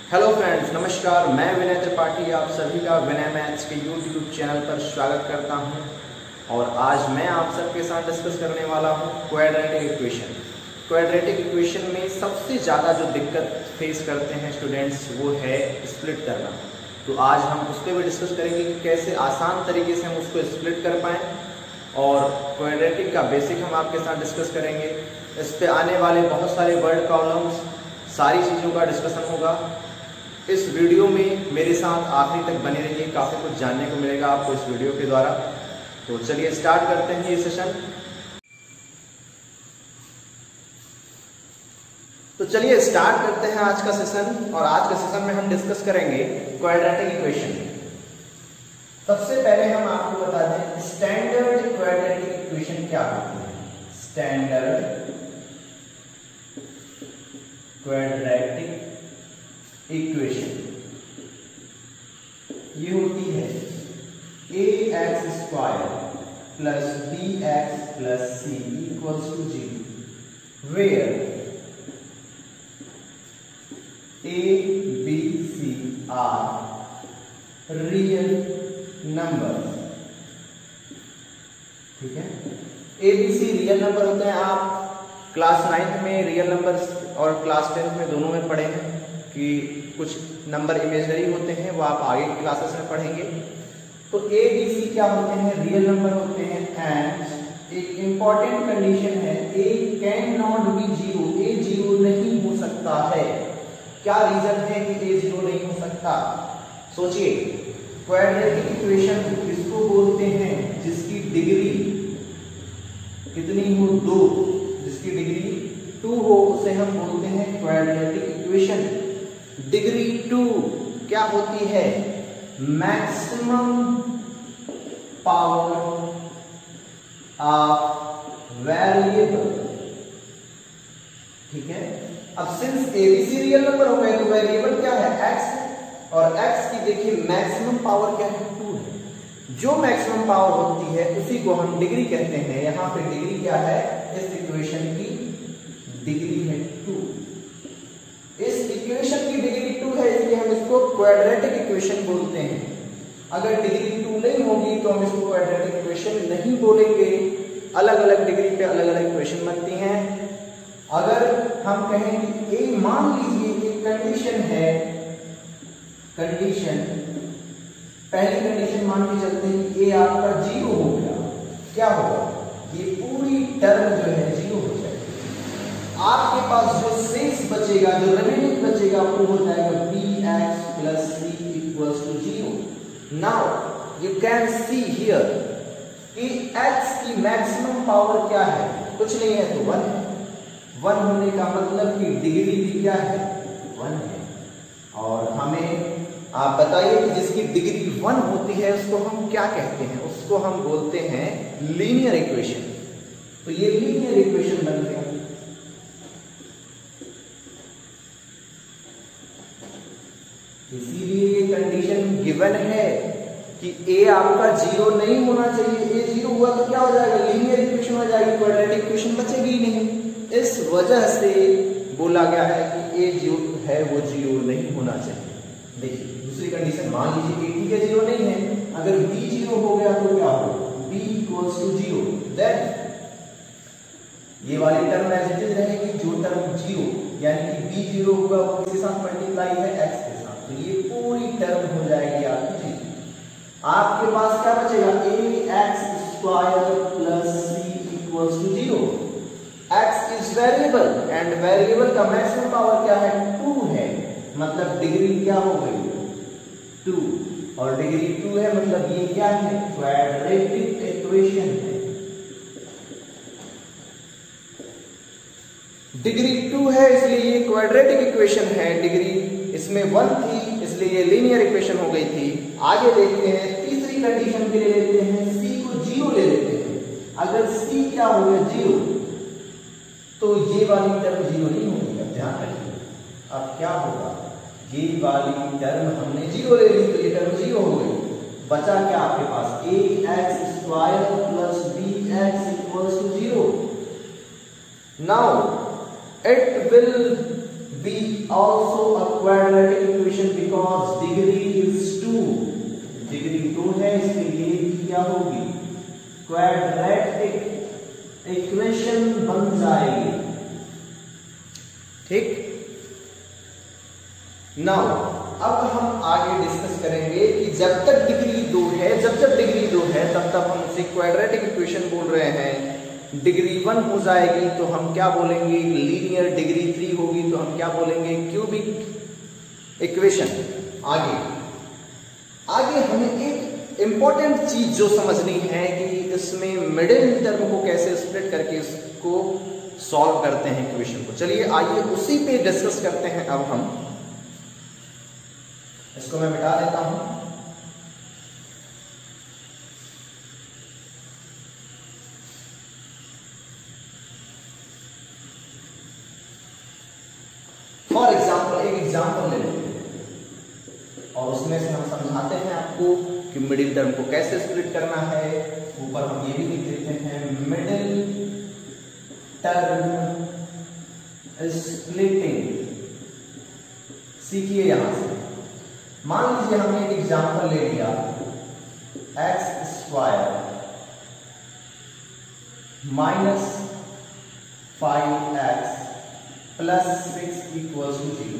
Hello friends, नमस्कार। मैं विनय त्रिपाठी आप सभी का विनय मैथ्स के यूट्यूब चैनल पर स्वागत करता हूं। और आज मैं आप सबके साथ डिस्कस करने वाला हूं क्वाड्रेटिक इक्वेशन। क्वाड्रेटिक इक्वेशन में सबसे ज़्यादा जो दिक्कत फेस करते हैं स्टूडेंट्स वो है स्प्लिट करना। तो आज हम उस पर भी डिस्कस करेंगे कि कैसे आसान तरीके से हम उसको स्प्लिट कर पाएँ। और क्वाड्रेटिक का बेसिक हम आपके साथ डिस्कस करेंगे। इस पर आने वाले बहुत सारे वर्ड प्रॉब्लम्स, सारी चीज़ों का डिस्कशन होगा। इस वीडियो में मेरे साथ आखिरी तक बने रहिए, काफ़ी कुछ जानने को मिलेगा आपको इस वीडियो के द्वारा। तो चलिए स्टार्ट करते हैं ये सेशन। तो चलिए स्टार्ट करते हैं आज का सेशन। और आज के सेशन में हम डिस्कस करेंगे क्वाड्रेटिक इक्वेशन। सबसे पहले हम आपको बता दें स्टैंडर्ड क्वाड्रेटिक इक्वेशन क्या होती है। स्टैंडर्ड क्वाड्रेटिक इक्वेशन ये होती है ax² plus bx plus c equals to 0 where a b c are real number. ठीक है, a b c real number होते हैं। आप क्लास 9th में रियल नंबर और क्लास 10th में दोनों में पढ़े हैं कि कुछ नंबर इमेजनरी होते हैं, वो आप आगे की क्लासेस में पढ़ेंगे। तो ए बी सी क्या होते हैं? रियल नंबर होते हैं। एंड एक इंपॉर्टेंट कंडीशन है, A cannot be zero. A zero नहीं हो सकता है। क्या रीजन है कि ए जीरो नहीं हो सकता? सोचिए, क्वाड्रेटिक इक्वेशन किसको बोलते हैं? जिसकी डिग्री कितनी हो? 2। जिसकी डिग्री 2 हो उसे हम बोलते हैं क्वाड्रेटिक इक्वेशन। डिग्री 2 क्या होती है? Maximum power of variable. ठीक है, अब सिंस एबीसी रियल नंबर हो गए तो वेरिएबल क्या है? एक्स। और एक्स की देखिए मैक्सिमम पावर क्या है? 2 है। जो मैक्सिमम पावर होती है उसी को हम डिग्री कहते हैं। यहां पे डिग्री क्या है? इस इक्वेशन की डिग्री है 2। इस इक्वेशन की डिग्री 2 है, इसलिए हम इसको क्वाड्रेटिक इक्वेशन बोलते हैं। अगर डिग्री 2 नहीं होगी तो हम इसको क्वाड्रेटिक इक्वेशन नहीं बोलेंगे। अलग अलग डिग्री पे अलग अलग इक्वेशन बनती हैं। अगर हम कहें कि ए, मान लीजिए एक कंडीशन है, कंडीशन पहली कंडीशन मान के चलते हैं कि ए आपका 0 हो गया, क्या होगा? ये पूरी टर्म जो है 0 हो जाएगी। आपके पास जो शेष बचेगा, जो रिमेनिंग बचेगा, वो हो जाएगा bx plus c equals to 0। Now you can see here कि x की मैक्सिमम पावर क्या है? कुछ नहीं है तो 1 है। 1 होने का मतलब कि डिग्री भी क्या है? 1 है। और हमें आप बताइए कि जिसकी डिग्री 1 होती है उसको हम क्या कहते हैं? उसको हम बोलते हैं लीनियर इक्वेशन। तो ये लीनियर इक्वेशन बन गया। इसीलिए ये कंडीशन गिवन है कि ए आपका 0 नहीं होना चाहिए। ए 0 हुआ तो क्या हो जाएगा? लीनियर इक्वेशन हो जाएगी, क्वाड्रेटिक इक्वेशन बचेगी ही नहीं। इस वजह से बोला गया है कि ए जो है वो 0 नहीं होना चाहिए। देखिए दूसरी कंडीशन, मान लीजिए ए ठीक है 0 नहीं है, अगर बी 0 हो गया तो क्या होगा? B equals to 0। देन ये वाली टर्म एज इट इज रहेगी। जो टर्म 0 यानी कि बी 0 होगा वो किसके साथ मल्टीप्लाई है? एक्स के साथ। तो ये पूरी टर्म हो जाएगी आपकी 0। आपके पास क्या बचेगा? ax² plus c equals to 0। x is variable and variable का मैक्सिमम पावर क्या है? 2 है। मतलब डिग्री क्या हो गई? 2। और डिग्री 2 है मतलब ये क्या है? क्वाड्रेटिक इक्वेशन है। डिग्री 2 है इसलिए ये क्वाड्रेटिक इक्वेशन है। डिग्री इसमें 1 थी इसलिए ये लीनियर इक्वेशन हो गई थी। आगे देखते हैं, तीसरी कंडीशन के लिए लेते हैं, c को 0 ले लेते हैं। अगर c क्या हो गया? 0, तो ये वाली टर्म 0 नहीं होगी। अब ध्यान रखिए, अब क्या होगा? ये वाली टर्म हमने 0 ले ली तो ये टर्म 0 हो गई। बचा क्या आपके पास? ax² plus bx equals to 0। Now it will be also a quadratic equation because degree is 2, degree 2 है, इसके लिए क्या होगी, क्वाड्रेटिक इक्वेशन बन जाएगी। ठीक, नाउ अब हम आगे डिस्कस करेंगे कि जब तक डिग्री 2 है, जब डिग्री 2 है तब तक हम उसे क्वाड्रेटिक इक्वेशन बोल रहे हैं। डिग्री 1 हो जाएगी तो हम क्या बोलेंगे, लीनियर। डिग्री 3 होगी तो हम क्या बोलेंगे, क्यूबिक इक्वेशन। आगे हमें एक इंपॉर्टेंट चीज जो समझनी है कि इसमें मिडिल टर्म को कैसे स्प्लिट करके इसको सॉल्व करते हैं इक्वेशन को। चलिए आइए उसी पे डिस्कस करते हैं। अब हम इसको मैं मिटा देता हूं। फॉर एग्जाम्पल, एक एग्जाम्पल ले लेते हैं और उसमें से हम समझाते हैं आपको कि मिडिल टर्म को कैसे स्प्लिट करना है। ऊपर हम ये भी लिख देते हैं, मिडिल टर्म स्प्लिटिंग। सीखिए यहां से। मान लीजिए हमने एक एग्जाम्पल ले लिया, x square minus 5x plus 6 equals to 0।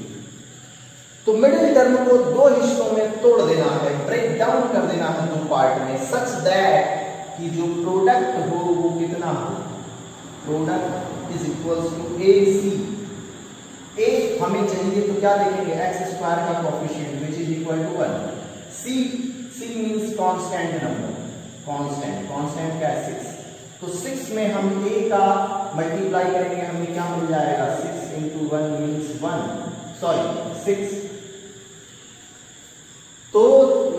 तो मिडिल टर्म को दो हिस्सों में तोड़ देना है, ब्रेक डाउन कर देना है दो पार्ट में, सच दैट कि जो प्रोडक्ट हो वो कितना हो, product is equals to AC। ए हमें चाहिए तो क्या देखेंगे, एक्स स्क्वायर का coefficient which is equal to 1। C means constant number, constant क्या है 6। तो 6 में हम a का मल्टीप्लाई करेंगे, हमें क्या मिल जाएगा, 6 इंटू 1 मीन्स 6। तो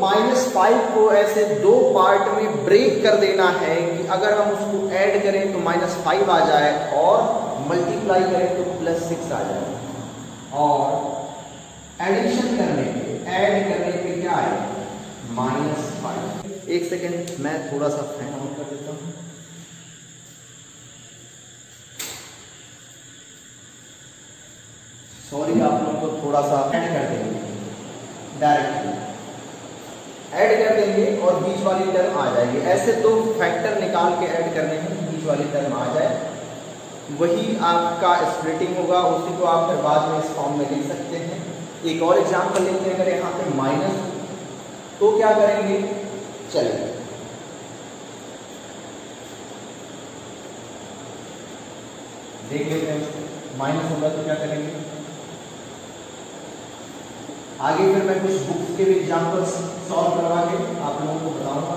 -5 को ऐसे दो पार्ट में ब्रेक कर देना है कि अगर हम उसको ऐड करें तो -5 आ जाए और मल्टीप्लाई करें तो +6 आ जाए। और एडिशन करने पे, ऐड करने पे क्या आए, -5। एक सेकेंड, मैं थोड़ा सा फैन ऑन कर देता हूं। सॉरी, आप लोगों को थोड़ा सा ऐड कर देंगे, डायरेक्टली ऐड कर देंगे और बीच वाली टर्म आ जाएगी। ऐसे दो फैक्टर निकाल के ऐड करने हैं, बीच वाली टर्म आ जाए, वही आपका स्प्लिटिंग होगा। उसी को आप फिर बाद में इस फॉर्म में लिख सकते हैं। एक और एग्जांपल लेते हैं, अगर यहाँ पे माइनस तो क्या करेंगे, चलिए देख लेते हैं। माइनस होगा तो क्या करेंगे आगे, फिर मैं कुछ बुक्स के भी एग्जांपल्स सॉल्व करवा के आप लोगों को बताऊंगा।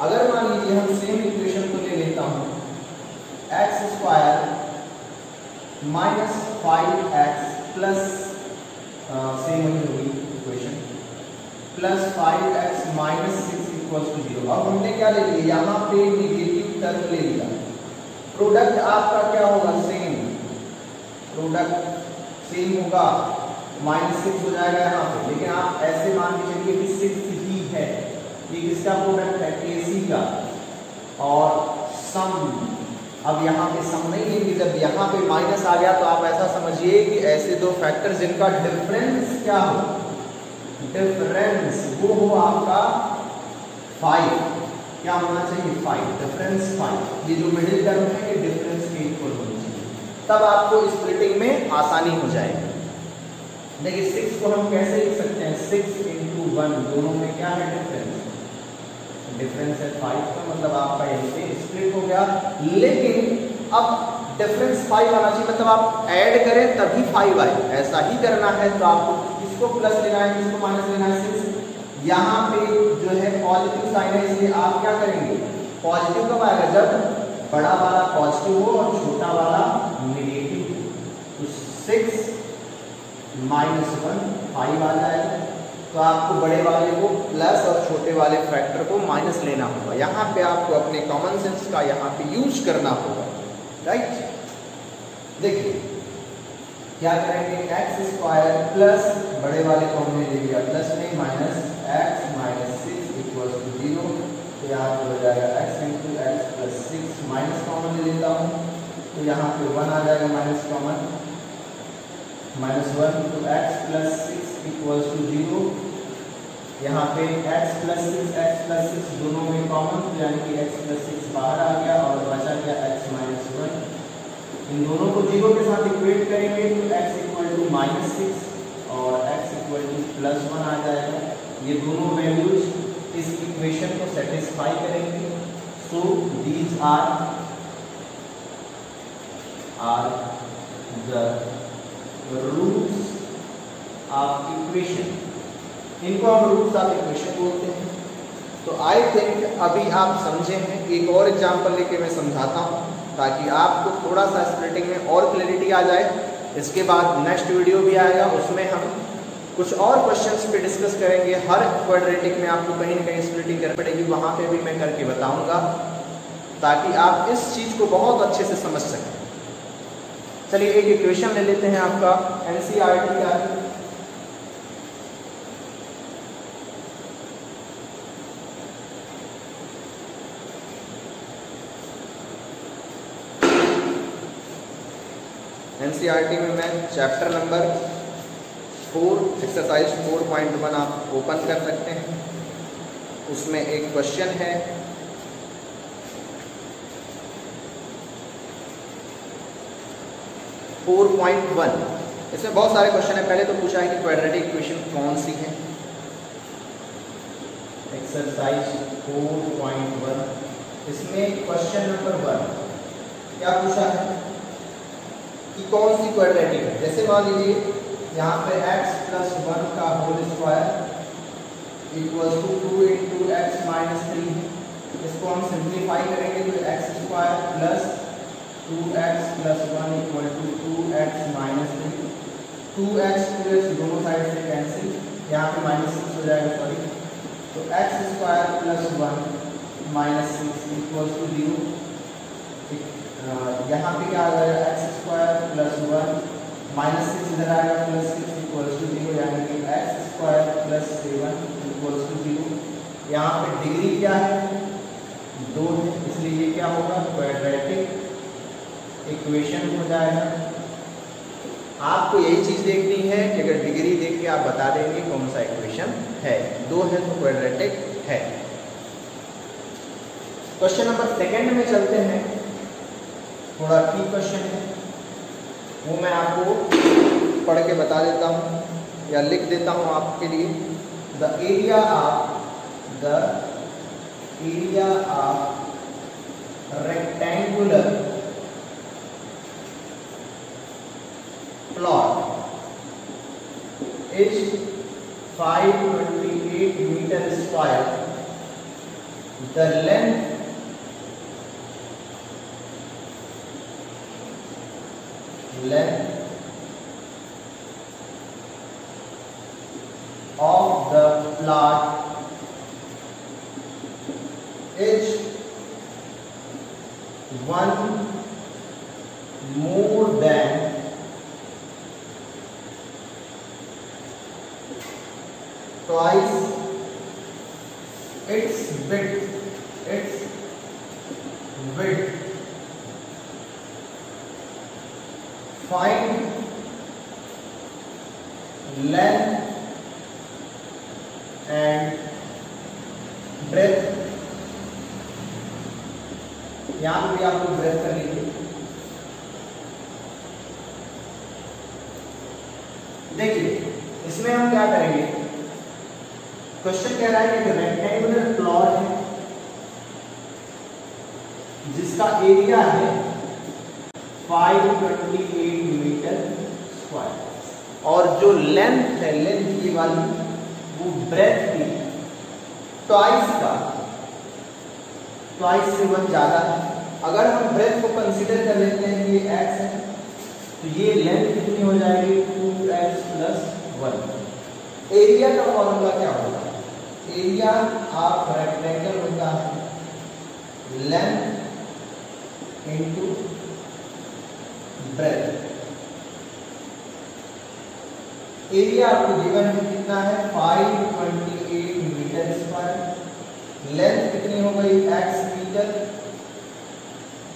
अगर मान लीजिए हम सेम इक्वेशन को ले लेता हूं, x square minus 5x plus same वही होगी equation, plus 5x minus 6 equals to 0। अब हमने क्या ले लिया, यहाँ पे नेगेटिव टर्म ले लिया। प्रोडक्ट आपका क्या होगा, सेम, प्रोडक्ट सेम होगा, -6 हो जाएगा यहाँ पे। लेकिन आप ऐसे मान के चलिए कि 6 ही है, ये किसका प्रोडक्ट है, AC का। और सम, अब यहाँ पे सम नहीं लेंगे, जब यहाँ पे माइनस आ गया तो आप ऐसा समझिए कि ऐसे दो फैक्टर जिनका डिफरेंस क्या हो, डिफरेंस वो हो आपका 5। क्या होना चाहिए, 5, डिफरेंस 5। ये जो मिडिल टर्म है ये डिफरेंस के इक्वल होनी चाहिए, तब आपको स्प्लिटिंग में आसानी हो जाएगी। देखिए 6 को हम कैसे लिख सकते हैं, 6 इंटू 1, दोनों में क्या है, डिफरेंस है 5 का, मतलब आपका यहीं पे स्प्लिट हो गया। लेकिन अब डिफरेंस 5 आना चाहिए, मतलब आप ऐड करें तभी 5 आए, ऐसा ही करना है। तो आपको किसको प्लस लेना है, किसको माइनस लेना है, 6। यहाँ पे जो है पॉजिटिव साइन है, इसलिए आप क्या करेंगे, पॉजिटिव कब आएगा, जब बड़ा वाला पॉजिटिव हो और छोटा वाला नेगेटिव। तो 6 -1 5 आ जाएगा। तो आपको बड़े वाले को प्लस और छोटे वाले फैक्टर को माइनस लेना होगा। यहाँ पे आपको अपने कॉमन सेंस का यहाँ पे यूज करना होगा, राइट। देखिए क्या करेंगे, एक्स स्क्वायर प्लस बड़े वाले को हमने ले लिया प्लस में, minus x minus 6 equal to 0। तो यहाँ पे हो जाएगा x into x plus 6, minus common ले लेता हूँ तो यहाँ पे 1 आ जाएगा, माइनस कॉमन। -1 तो x प्लस 6 इक्वल्स टू 0। यहाँ पे x प्लस 6 दोनों में कॉमन, तो यानी कि x प्लस 6 बाहर आ गया और बचा गया x माइनस 1। इन दोनों को 0 के साथ इक्वेट करेंगे तो x इक्वल टू -6 और x इक्वल टू +1 आ जाएगा। ये दोनों वैल्यूज इस इक्वेशन को सेटिस्फाई करेंगे। So these are the roots of equation. इनको हम रूट्स ऑफ इक्वेशन बोलते हैं। तो आई थिंक अभी आप समझे हैं। एक और एग्जांपल लेके मैं समझाता हूँ ताकि आपको थोड़ा सा स्प्लिटिंग में और क्लैरिटी आ जाए। इसके बाद नेक्स्ट वीडियो भी आएगा, उसमें हम कुछ और क्वेश्चंस पे डिस्कस करेंगे। हर क्वाड्रेटिक में आपको कहीं ना कहीं स्प्लिटिंग करनी पड़ेगी, वहाँ पे भी मैं करके बताऊँगा ताकि आप इस चीज़ को बहुत अच्छे से समझ सकें। चलिए एक इक्वेशन ले लेते हैं आपका एनसीईआरटी का। एनसीईआरटी में मैं चैप्टर नंबर 4 एक्सरसाइज 4.1 आप ओपन कर सकते हैं। उसमें एक क्वेश्चन है, इसमें बहुत सारे क्वेश्चन है। पहले तो पूछा है कि क्वाड्रेटिक इक्वेशन कौन सी है। एक्सरसाइज 4.1 इसमें क्वेश्चन नंबर 1 क्या पूछा है कि कौन सी क्वाड्रेटिक है। जैसे मान लीजिए यहाँ पे x प्लस 1 का whole square equals to 2 into x minus 3। इसको हम सिंप्लीफाई करेंगे तो x square plus 2x plus 1 equal to 2x minus 3। 2x 2x दोनों साइड से कैंसिल, यहाँ पे -6 हो जाएगा सॉरी। तो x square plus 1 minus 6 equal to 0। यहाँ पे क्या आ जाएगा x स्क्वायर प्लस 1 माइनस 6 इधर आएगा प्लस 6 इक्वल टू 0, यानी कि x square plus 7 equal to 0। यहाँ पे डिग्री क्या है 2 है, इसलिए ये क्या होगा क्वाड्रेटिक इक्वेशन हो जाएगा। आपको यही चीज देखनी है कि अगर डिग्री देख के आप बता देंगे कौन सा इक्वेशन है। 2 है तो क्वाड्रेटिक है। क्वेश्चन नंबर 2 में चलते हैं। थोड़ा ठीक क्वेश्चन है, वो मैं आपको पढ़ के बता देता हूँ या लिख देता हूँ आपके लिए। The area of rectangular plot is 528 meter square. The length of the plot is 1 more than twice its width find length and breadth। यहां पे भी आप लोग ब्रेथ कर लीजिए। देखिए इसमें हम क्या करेंगे, क्वेश्चन कह रहा है कि रेक्टेंगुलर प्लॉट है जिसका एरिया है 528 मीटर स्क्वायर और जो लेंथ है, लेंथ की वाली वो ब्रेथ की ट्वाइस से 1 ज्यादा है। अगर हम ब्रेथ को कंसीडर कर लेते हैं कि ये x है तो ये लेंथ कितनी हो जाएगी 2x प्लस 1। एरिया का फॉर्मूला क्या होगा, एरिया ऑफ रेक्टेंगल होता है लेंथ इनटू ब्रेथ। एरिया आपको गिवन है कितना है 528 मीटर स्क्वायर। लेंथ कितनी हो गई x मीटर,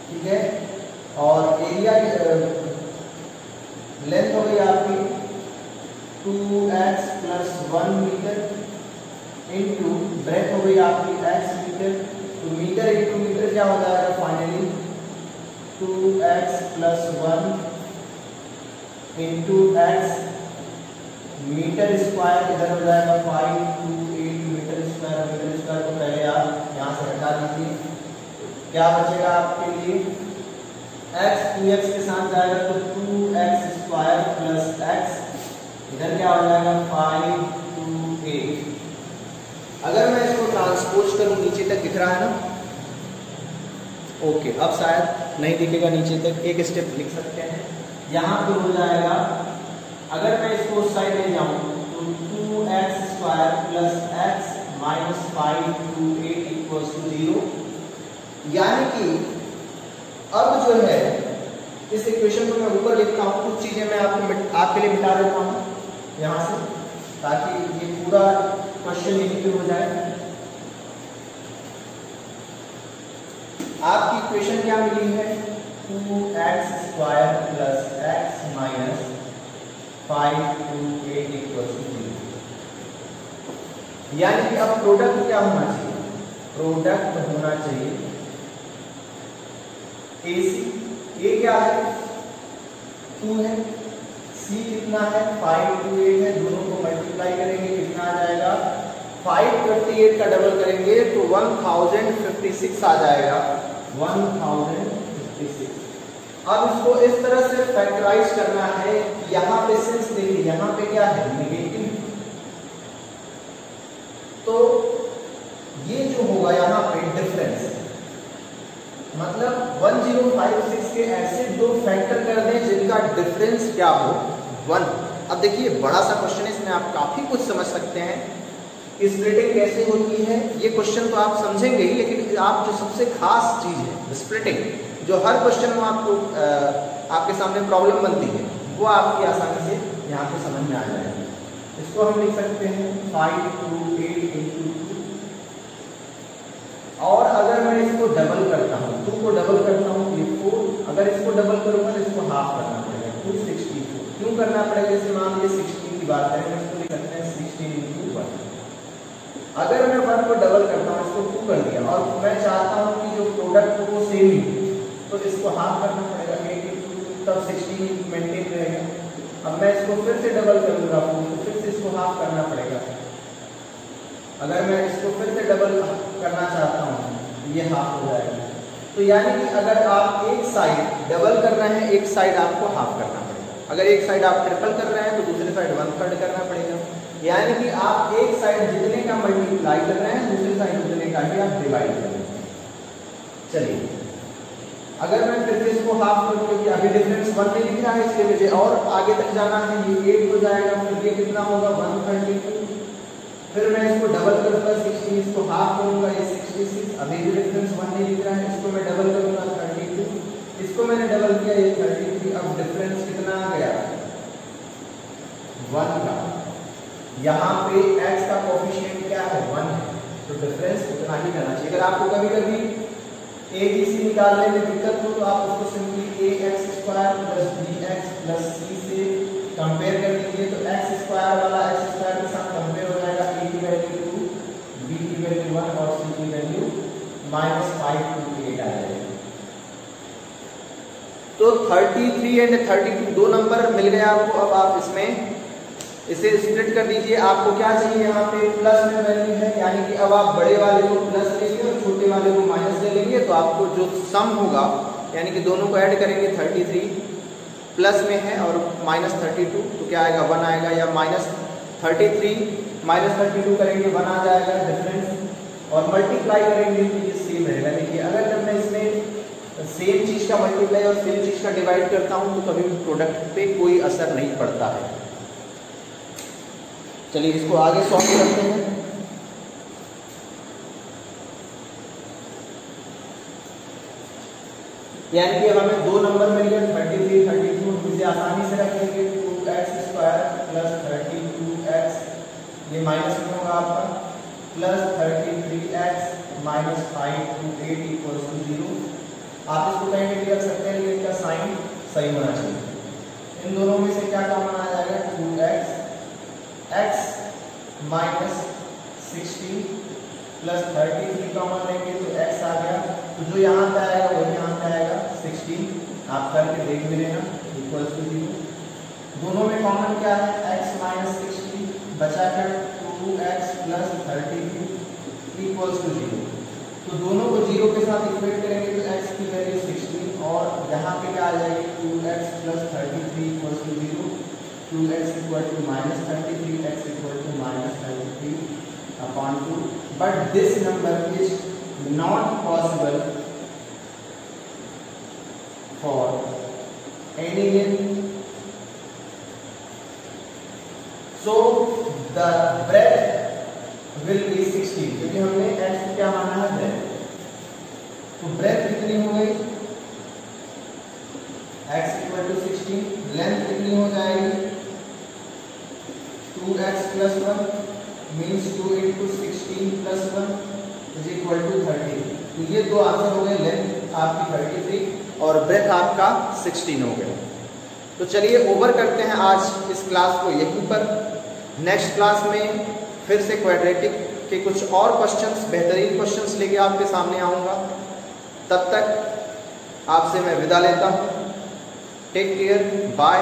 ठीक है, और एरिया लेंथ हो गई आपकी 2x plus 1 metre into breadth हो गई आपकी x मीटर, तो मीटर इंटू मीटर क्या हो जाएगा finally 2x plus 1 into x metre square, इधर हो जाएगा 528 मीटर स्क्वायर। मीटर स्क्वायर को पहले आप यहाँ से हटा दीजिए, क्या बचेगा आपके लिए x 2x के साथ जाएगा तो 2x स्क्वायर प्लस x, इधर क्या हो जाएगा 528। अगर मैं इसको ट्रांसपोज करूं नीचे तक दिख रहा है ना, ओके, अब शायद नहीं दिखेगा नीचे तक, एक स्टेप लिख सकते हैं यहाँ पे हो जाएगा। अगर मैं इसको उस साइड ले जाऊं तो 2x square plus x minus 528 equals to 0, यानी कि अब जो है इस इक्वेशन को मैं ऊपर लिखता हूं, कुछ चीजें मैं आपके लिए मिटा देता हूं यहां से, ताकि ये पूरा क्वेश्चन यहीं पे हो जाए। आपकी इक्वेशन क्या मिली है 2x square plus x minus 528 equals to 0, यानी कि अब प्रोडक्ट क्या होना चाहिए, प्रोडक्ट होना चाहिए AC, A क्या है 2 है, C कितना है 528 है, दोनों को मल्टीप्लाई करेंगे कितना आ जाएगा 528 का डबल करेंगे तो 1056 आ जाएगा 1056। अब इसको इस तरह से फैक्टराइज करना है, यहाँ पे सिंस देखिए यहाँ पे क्या है नेगेटिव, तो ये जो होगा यहाँ पे डिफरेंस, मतलब 1056 के ऐसे दो फैक्टर कर दें जिनका डिफरेंस क्या हो 1। अब देखिए बड़ा सा क्वेश्चन है, इसमें आप काफी कुछ समझ सकते हैं, स्प्लिटिंग कैसे होती है ये क्वेश्चन तो आप समझेंगे ही, लेकिन आप जो सबसे खास चीज है स्प्लिटिंग, जो हर क्वेश्चन में आपको आपके सामने प्रॉब्लम बनती है, वो आपकी आसानी से यहाँ पे समझ में आ जाएगी। इसको हम लिख सकते हैं 528 इंटू 2, और अगर मैं इसको डबल करता हूँ 2 को डबल करता हूँ ये 4, अगर इसको डबल करूंगा तो इसको हाफ करना पड़ेगा 264। क्यों करना पड़ेगा, जैसे मान लीजिए 16 की बात करें, इसको लिख सकते हैं 16 इंटू 1। अगर मैं 1 को डबल करता हूँ, इसको 2 कर दिया, और मैं चाहता हूँ कि जो प्रोडक्ट हो वो सेम ही, तो इसको हाफ करना पड़ेगा 8 इंटू 2, तब 16 मेंटेन रहेगा। अब मैं इसको फिर से डबल करूंगा तो फिर से इसको हाफ करना पड़ेगा। अगर मैं इसको फिर से डबल करना चाहता हूँ ये हाफ हो जाएगा। तो यानी कि अगर आप एक साइड डबल कर रहे हैं, एक साइड आपको हाफ करना पड़ेगा। अगर एक साइड आप ट्रिपल कर रहे हैं तो दूसरी साइड 1/3 करना पड़ेगा। यानी कि आप एक साइड जितने का मल्टीप्लाई कर रहे हैं, दूसरी साइड उतने का ही आप डिवाइड कर रहे हैं। चलिए अगर मैं फिर से इसको हाफ करूँ, क्योंकि अभी डिफरेंस 1 नहीं दिख रहा है, इसलिए मुझे और आगे तक जाना है, ये 8 हो जाएगा, फिर ये कितना होगा 132, फिर मैं इसको डबल करूंगा 16, इसको हाफ करूंगा ये 66, अभी भी डिफरेंस 1 नहीं दिख रहा है, इसको मैं डबल करूंगा 32, इसको मैंने डबल किया ये 33, अब डिफरेंस कितना आ गया 1 का। यहाँ पे x का कोएफिशिएंट क्या है 1 है, तो डिफरेंस उतना ही करना चाहिए। अगर आपको कभी कभी a b c निकालने में दिक्कत हो तो आप उसको simply ax square plus bx plus c से कंपेयर कर लीजिए, तो x स्क्वायर वाला x स्क्वायर के साथ कंपेयर हो जाएगा, a की वैल्यू 2, b की वैल्यू 1 और c की वैल्यू -528 आ जाएगी। तो 33 एंड 32 दो नंबर मिल गए आपको। अब आप इसमें इसे स्प्लिट कर दीजिए। आपको क्या चाहिए, यहाँ पे प्लस में वैल्यू है, यानी कि अब आप बड़े वाले को प्लस लेंगे और छोटे वाले को माइनस ले लेंगे, तो आपको जो सम होगा यानी कि दोनों को ऐड करेंगे, 33 प्लस में है और -32, तो क्या आएगा 1 आएगा, या -33 -32 करेंगे 1 आ जाएगा डिफरेंस, और मल्टीप्लाई करेंगे तो ये सेम रहेगा। देखिए अगर जब मैं इसमें सेम चीज का मल्टीप्लाई और सेम चीज का डिवाइड करता हूँ तो कभी भी प्रोडक्ट पे कोई असर नहीं पड़ता है। चलिए इसको आगे सॉल्व करते हैं। यानी कि अब हमें दो नंबर मिल गए 33 32, इसे आसानी से रखेंगे 2x स्क्वायर प्लस 32x, ये माइनस में होगा आपका, plus 33x minus 528 equals to 0। आप इसको कहीं भी रख सकते हैं, लेकिन इसका साइन सही होना चाहिए। इन दोनों में से क्या कॉमन आ जाएगा 2x x minus 16 plus 33 common लेंगे तो x आ गया, तो जो यहाँ पे आएगा वही यहाँ पे आएगा 16, आप करके देख भी लेना, इक्वल टू 0। दोनों में कॉमन क्या है, x माइनस 16 बचा कर 2x प्लस 33 इक्वल्स टू 0। तो दोनों को 0 के साथ इक्वेट करेंगे तो x की वैल्यू 16 और यहाँ पे क्या आ जाएगी 2x plus 33 equals to 0, 2x equal to minus 33, x equal to minus 33 upon 2। But this number is not possible for any so the breadth will be 16, क्योंकि हमने x को क्या माना है breadth, तो breadth कितनी हो गई x इक्वल टू 16, लेंथ कितनी हो जाएगी 2x plus 1 means 2 into 16 plus 1 is equal to 30। तो ये दो आंसर हो गए, लेंथ आपकी 33 और ब्रेथ आपका 16 हो गया। तो चलिए ओवर करते हैं आज इस क्लास को यहीं पर। नेक्स्ट क्लास में फिर से क्वाड्रेटिक के कुछ और क्वेश्चंस, बेहतरीन क्वेश्चंस लेके आपके सामने आऊँगा। तब तक आपसे मैं विदा लेता हूँ। Take care, bye.